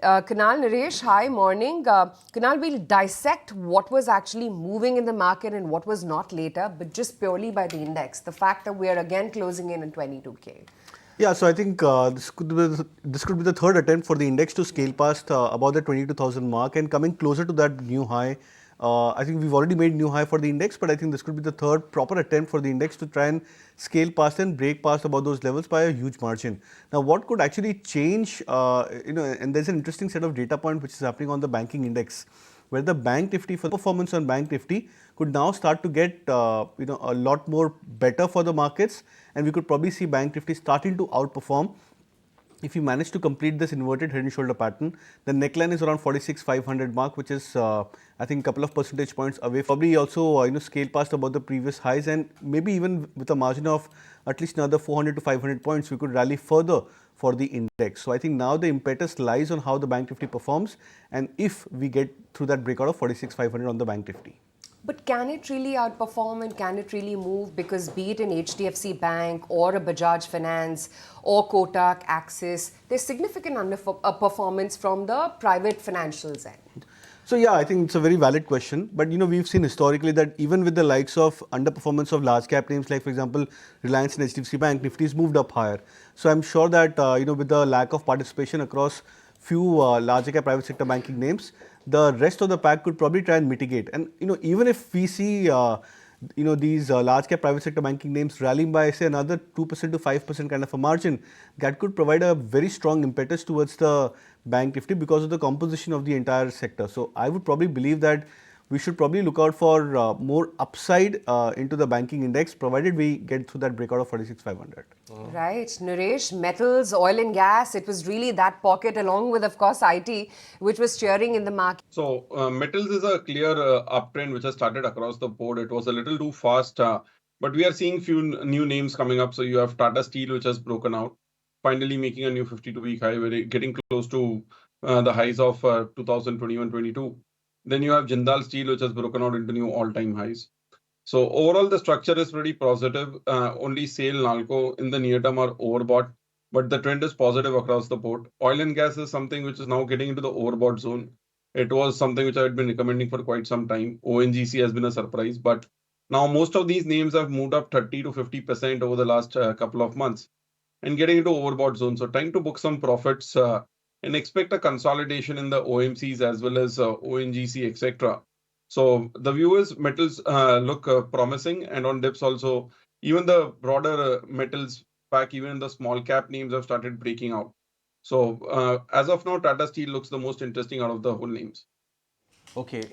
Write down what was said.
Kunal, Naresh, hi, morning. Kunal, we'll dissect what was actually moving in the market and what was not later, but just purely by the index. The fact that we are again closing in 22K. Yeah, so I think this could be the third attempt for the index to scale past about the 22,000 mark and coming closer to that new high. I think we've already made new high for the index, but I think this could be the third proper attempt for the index to try and scale past and break past about those levels by a huge margin. Now, what could actually change, and there's an interesting set of data point which is happening on the banking index, where the bank Nifty for the performance on bank Nifty could now start to get a lot more better for the markets, and we could probably see bank Nifty starting to outperform. If we manage to complete this inverted head and shoulder pattern, the neckline is around 46,500 mark, which is I think a couple of percentage points away. Probably also scale past about the previous highs, and maybe even with a margin of at least another 400 to 500 points, we could rally further for the index. So I think now the impetus lies on how the bank Nifty performs, and if we get through that breakout of 46,500 on the bank Nifty. But can it really outperform and can it really move? Because be it an HDFC Bank or a Bajaj Finance or Kotak, Axis, there's significant underperformance from the private financials end. So yeah, I think it's a very valid question. But we've seen historically that even with the likes of underperformance of large cap names like, for example, Reliance and HDFC Bank, Nifty's moved up higher. So I'm sure that with the lack of participation across few larger cap private sector banking names, the rest of the pack could probably try and mitigate. And even if we see these large cap private sector banking names rallying by say another 2% to 5% kind of a margin, that could provide a very strong impetus towards the bank Nifty because of the composition of the entire sector. So I would probably believe that we should probably look out for more upside into the banking index, provided we get through that breakout of 46,500. Right. Naresh, metals, oil and gas, it was really that pocket along with, of course, IT, which was cheering in the market. So metals is a clear uptrend which has started across the board. It was a little too fast, but we are seeing few new names coming up. So you have Tata Steel, which has broken out, finally making a new 52-week high, getting close to the highs of 2021-22. Then you have Jindal Steel, which has broken out into new all-time highs. So overall, the structure is pretty positive. Only SAIL, Nalco in the near term are overbought, but the trend is positive across the board. Oil and gas is something which is now getting into the overbought zone. It was something which I had been recommending for quite some time. ONGC has been a surprise, but now most of these names have moved up 30 to 50% over the last couple of months and getting into overbought zone. So time to book some profits and expect a consolidation in the OMCs as well as ONGC, etc. So the view is metals look promising, and on dips also, even the broader metals pack, even the small cap names have started breaking out. So as of now, Tata Steel looks the most interesting out of the whole names. Okay.